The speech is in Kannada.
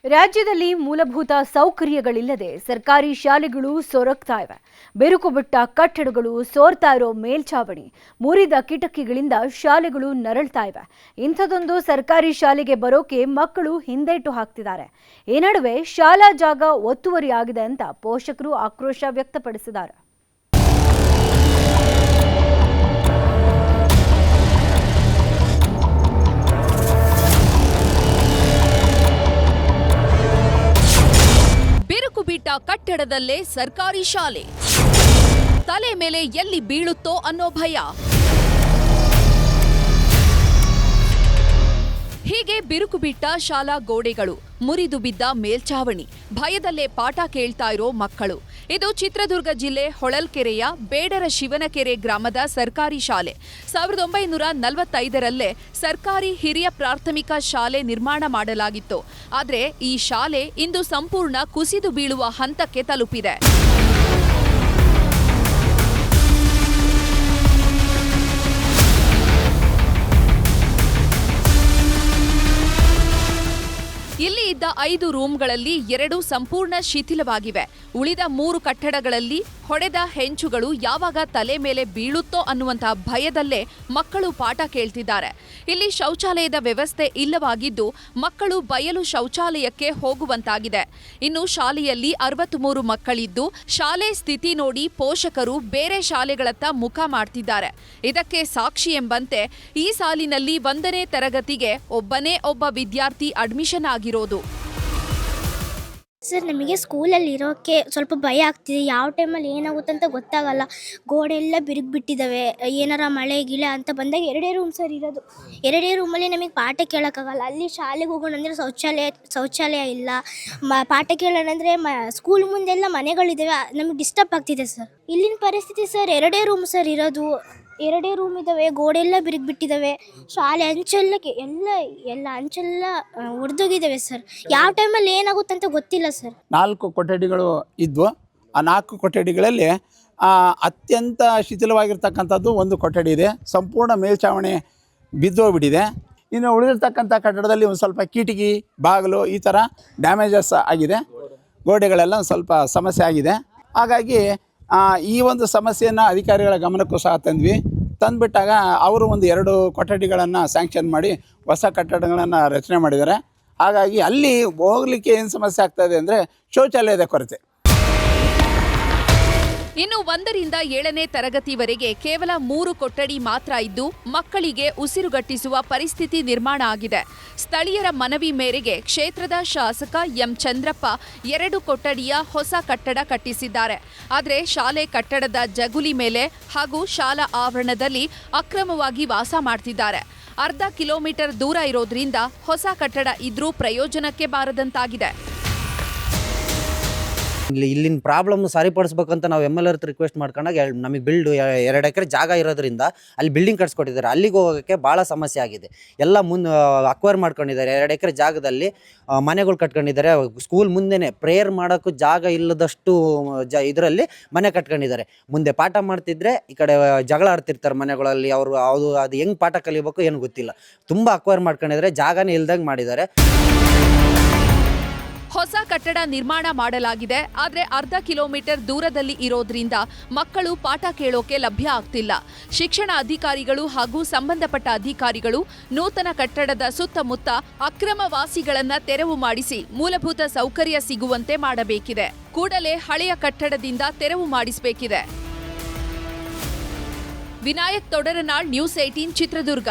ರಾಜ್ಯದಲ್ಲಿ ಮೂಲಭೂತ ಸೌಕರ್ಯಗಳಿಲ್ಲದೆ ಸರ್ಕಾರಿ ಶಾಲೆಗಳು ಸೊರಗ್ತಾ ಇವೆ. ಬೆರುಕು ಬಿಟ್ಟ ಕಟ್ಟಡಗಳು, ಸೋರ್ತಾ ಇರೋ ಮೇಲ್ಛಾವಣಿ, ಮುರಿದ ಕಿಟಕಿಗಳಿಂದ ಶಾಲೆಗಳು ನರಳ್ತಾ ಇವೆ. ಇಂಥದೊಂದು ಸರ್ಕಾರಿ ಶಾಲೆಗೆ ಬರೋಕೆ ಮಕ್ಕಳು ಹಿಂದೇಟು ಹಾಕ್ತಿದ್ದಾರೆ. ಈ ನಡುವೆ ಶಾಲಾ ಜಾಗ ಒತ್ತುವರಿ ಆಗಿದೆ ಅಂತ ಪೋಷಕರು ಆಕ್ರೋಶ ವ್ಯಕ್ತಪಡಿಸಿದ್ದಾರೆ. ಬಿಟ್ಟ ಕಟ್ಟಡದಲ್ಲೇ ಸರ್ಕಾರಿ ಶಾಲೆ, ತಲೆ ಮೇಲೆ ಎಲ್ಲಿ ಬೀಳುತ್ತೋ ಅನ್ನೋ ಭಯ. ಹೀಗೆ ಬಿರುಕು ಬಿಟ್ಟ ಶಾಲಾ ಗೋಡೆಗಳು, ಮುರಿದು ಬಿದ್ದ ಮೇಲ್ಛಾವಣಿ, ಭಯದಲ್ಲೇ ಪಾಠ ಕೇಳ್ತಾ ಇರೋ ಮಕ್ಕಳು. ಇದು ಚಿತ್ರದುರ್ಗ ಜಿಲ್ಲೆ ಹೊಳಲ್ಕೆರೆಯ ಬೇಡರ ಶಿವನಕೆರೆ ಗ್ರಾಮದ ಸರ್ಕಾರಿ ಶಾಲೆ. 1945ರಲ್ಲೇ ಸರ್ಕಾರಿ ಹಿರಿಯ ಪ್ರಾಥಮಿಕ ಶಾಲೆ ನಿರ್ಮಾಣ ಮಾಡಲಾಗಿತ್ತು. ಆದರೆ ಈ ಶಾಲೆ ಇಂದು ಸಂಪೂರ್ಣ ಕುಸಿದು ಬೀಳುವ ಹಂತಕ್ಕೆ ತಲುಪಿದೆ. ಇಲ್ಲಿ ಇದ್ದ 5 ರೂಮ್ಗಳಲ್ಲಿ 2 ಸಂಪೂರ್ಣ ಶಿಥಿಲವಾಗಿವೆ. ಉಳಿದ 3 ಕಟ್ಟಡಗಳಲ್ಲಿ ಹೊಡೆದ ಹೆಂಚುಗಳು ಯಾವಾಗ ತಲೆ ಮೇಲೆ ಬೀಳುತ್ತೋ ಅನ್ನುವಂತಹ ಭಯದಲ್ಲೇ ಮಕ್ಕಳು ಪಾಠ ಕೇಳ್ತಿದ್ದಾರೆ. ಇಲ್ಲಿ ಶೌಚಾಲಯದ ವ್ಯವಸ್ಥೆ ಇಲ್ಲವಾಗಿದ್ದು ಮಕ್ಕಳು ಬಯಲು ಶೌಚಾಲಯಕ್ಕೆ ಹೋಗುವಂತಾಗಿದೆ. ಇನ್ನು ಶಾಲೆಯಲ್ಲಿ 63 ಮಕ್ಕಳಿದ್ದು ಶಾಲೆ ಸ್ಥಿತಿ ನೋಡಿ ಪೋಷಕರು ಬೇರೆ ಶಾಲೆಗಳತ್ತ ಮುಖ ಮಾಡ್ತಿದ್ದಾರೆ. ಇದಕ್ಕೆ ಸಾಕ್ಷಿ ಎಂಬಂತೆ ಈ ಸಾಲಿನಲ್ಲಿ 1ನೇ ತರಗತಿಗೆ ಒಬ್ಬನೇ ಒಬ್ಬ ವಿದ್ಯಾರ್ಥಿ ಅಡ್ಮಿಷನ್ ಆಗಿರೋದು. ಸರ್, ನಮಗೆ ಸ್ಕೂಲಲ್ಲಿ ಇರೋಕ್ಕೆ ಸ್ವಲ್ಪ ಭಯ ಆಗ್ತಿದೆ. ಯಾವ ಟೈಮಲ್ಲಿ ಏನಾಗುತ್ತೆ ಅಂತ ಗೊತ್ತಾಗಲ್ಲ. ಗೋಡೆ ಎಲ್ಲ ಬಿರುಗ್ಬಿಟ್ಟಿದ್ದಾವೆ. ಏನಾರ ಮಳೆ ಗಿಳೆ ಅಂತ ಬಂದಾಗ 2 ರೂಮ್ ಸರ್ ಇರೋದು. 2 ರೂಮಲ್ಲಿ ನಮಗೆ ಪಾಠ ಕೇಳೋಕ್ಕಾಗಲ್ಲ. ಅಲ್ಲಿ ಶಾಲೆಗೆ ಹೋಗೋಣ ಅಂದರೆ ಶೌಚಾಲಯ ಇಲ್ಲ. ಪಾಠ ಕೇಳೋಣ ಅಂದರೆ ಸ್ಕೂಲ್ ಮುಂದೆಲ್ಲ ಮನೆಗಳಿದ್ದಾವೆ. ನಮಗೆ ಡಿಸ್ಟರ್ಬ್ ಆಗ್ತಿದೆ ಸರ್. ಇಲ್ಲಿನ ಪರಿಸ್ಥಿತಿ ಸರ್, 2 ರೂಮ್ ಸರ್ ಇರೋದು. 2 ರೂಮ್ ಇದ್ದಾವೆ, ಗೋಡೆ ಎಲ್ಲ ಬಿರುಗ್ಬಿಟ್ಟಿದ್ದಾವೆ. ಶಾಲೆ ಎಲ್ಲ ಅಂಚೆಲ್ಲ ಒಡೆದೋಗಿದ್ದಾವೆ ಸರ್. ಯಾವ ಟೈಮಲ್ಲಿ ಏನಾಗುತ್ತೆ ಅಂತ ಗೊತ್ತಿಲ್ಲ ಸರ್. 4 ಕೊಠಡಿಗಳು ಇದ್ವು. ಆ 4 ಕೊಠಡಿಗಳಲ್ಲಿ ಅತ್ಯಂತ ಶಿಥಿಲವಾಗಿರ್ತಕ್ಕಂಥದ್ದು ಒಂದು ಕೊಠಡಿ ಇದೆ. ಸಂಪೂರ್ಣ ಮೇಲ್ಛಾವಣಿ ಬಿದ್ದೋಗ್ಬಿಟ್ಟಿದೆ. ಇನ್ನು ಉಳಿದಿರ್ತಕ್ಕಂಥ ಕಟ್ಟಡದಲ್ಲಿ ಒಂದು ಸ್ವಲ್ಪ ಕಿಟಕಿ, ಬಾಗಿಲು ಈ ಥರ ಡ್ಯಾಮೇಜಸ್ ಆಗಿದೆ. ಗೋಡೆಗಳೆಲ್ಲ ಒಂದು ಸ್ವಲ್ಪ ಸಮಸ್ಯೆ ಆಗಿದೆ. ಹಾಗಾಗಿ ಈ ಒಂದು ಸಮಸ್ಯೆಯನ್ನು ಅಧಿಕಾರಿಗಳ ಗಮನಕ್ಕೂ ಸಹ ತಂದುಬಿಟ್ಟಾಗ ಅವರು ಒಂದು 2 ಕೊಠಡಿಗಳನ್ನು ಸ್ಯಾಂಕ್ಷನ್ ಮಾಡಿ ಹೊಸ ಕಟ್ಟಡಗಳನ್ನು ರಚನೆ ಮಾಡಿದ್ದಾರೆ. ಹಾಗಾಗಿ ಅಲ್ಲಿ ಹೋಗಲಿಕ್ಕೆ ಏನು ಸಮಸ್ಯೆ ಆಗ್ತಾಯಿದೆ ಅಂದರೆ ಶೌಚಾಲಯದ ಕೊರತೆ. ಇನ್ನು 1ರಿಂದ 7ನೇ ತರಗತಿವರೆಗೆ ಕೇವಲ 3 ಕೊಠಡಿ ಮಾತ್ರ ಇದ್ದು ಮಕ್ಕಳಿಗೆ ಉಸಿರುಗಟ್ಟಿಸುವ ಪರಿಸ್ಥಿತಿ ನಿರ್ಮಾಣ ಆಗಿದೆ. ಸ್ಥಳೀಯರ ಮನವಿ ಮೇರೆಗೆ ಕ್ಷೇತ್ರದ ಶಾಸಕ ಎಂ ಚಂದ್ರಪ್ಪ 2 ಕೊಠಡಿಯ ಹೊಸ ಕಟ್ಟಡ ಕಟ್ಟಿಸಿದ್ದಾರೆ. ಆದರೆ ಶಾಲೆ ಕಟ್ಟಡದ ಜಗುಲಿ ಮೇಲೆ ಹಾಗೂ ಶಾಲಾ ಆವರಣದಲ್ಲಿ ಅಕ್ರಮವಾಗಿ ವಾಸ ಮಾಡ್ತಿದ್ದಾರೆ. ಅರ್ಧ ಕಿಲೋಮೀಟರ್ ದೂರ ಇರೋದ್ರಿಂದ ಹೊಸ ಕಟ್ಟಡ ಇದ್ರೂ ಪ್ರಯೋಜನಕ್ಕೆ ಬಾರದಂತಾಗಿದೆ. ಇಲ್ಲಿನ ಪ್ರಾಬ್ಲಮ್ ಸರಿಪಡಿಸ್ಬೇಕಂತ ನಾವು MLA ಹತ್ರ ರಿಕ್ವೆಸ್ಟ್ ಮಾಡ್ಕೊಂಡಾಗ ನಮಗೆ 2 ಎಕರೆ ಜಾಗ ಇರೋದ್ರಿಂದ ಅಲ್ಲಿ ಬಿಲ್ಡಿಂಗ್ ಕಟ್ಸ್ಕೊಟ್ಟಿದ್ದಾರೆ. ಅಲ್ಲಿಗೆ ಹೋಗೋಕ್ಕೆ ಭಾಳ ಸಮಸ್ಯೆ ಆಗಿದೆ. ಎಲ್ಲ ಅಕ್ವೈರ್ ಮಾಡ್ಕೊಂಡಿದ್ದಾರೆ. 2 ಎಕರೆ ಜಾಗದಲ್ಲಿ ಮನೆಗಳು ಕಟ್ಕೊಂಡಿದ್ದಾರೆ. ಸ್ಕೂಲ್ ಮುಂದೆನೇ ಪ್ರೇಯರ್ ಮಾಡೋಕ್ಕೂ ಜಾಗ ಇಲ್ಲದಷ್ಟು ಇದರಲ್ಲಿ ಮನೆ ಕಟ್ಕೊಂಡಿದ್ದಾರೆ. ಮುಂದೆ ಪಾಠ ಮಾಡ್ತಿದ್ರೆ ಈ ಕಡೆ ಜಗಳ ಆಡ್ತಿರ್ತಾರೆ ಮನೆಗಳಲ್ಲಿ. ಅದು ಹೆಂಗೆ ಪಾಠ ಕಲಿಬೇಕು ಏನು ಗೊತ್ತಿಲ್ಲ. ತುಂಬ ಅಕ್ವೈರ್ ಮಾಡ್ಕೊಂಡಿದ್ದಾರೆ. ಜಾಗನೇ ಇಲ್ದಂಗೆ ಮಾಡಿದ್ದಾರೆ. ಹೊಸ ಕಟ್ಟಡ ನಿರ್ಮಾಣ ಮಾಡಲಾಗಿದೆ. ಆದರೆ ಅರ್ಧ ಕಿಲೋಮೀಟರ್ ದೂರದಲ್ಲಿ ಇರೋದ್ರಿಂದ ಮಕ್ಕಳು ಪಾಠ ಕೇಳೋಕೆ ಲಭ್ಯ ಆಗ್ತಿಲ್ಲ. ಶಿಕ್ಷಣ ಅಧಿಕಾರಿಗಳು ಹಾಗೂ ಸಂಬಂಧಪಟ್ಟ ಅಧಿಕಾರಿಗಳು ನೂತನ ಕಟ್ಟಡದ ಸುತ್ತಮುತ್ತ ಅಕ್ರಮ ವಾಸಿಗಳನ್ನ ತೆರವು ಮಾಡಿಸಿ ಮೂಲಭೂತ ಸೌಕರ್ಯ ಸಿಗುವಂತೆ ಮಾಡಬೇಕಿದೆ. ಕೂಡಲೇ ಹಳೆಯ ಕಟ್ಟಡದಿಂದ ತೆರವು ಮಾಡಿಸಬೇಕಿದೆ. ವಿನಾಯಕ್ ತೊಡರನಾಳ್, ನ್ಯೂಸ್ 18 ಚಿತ್ರದುರ್ಗ.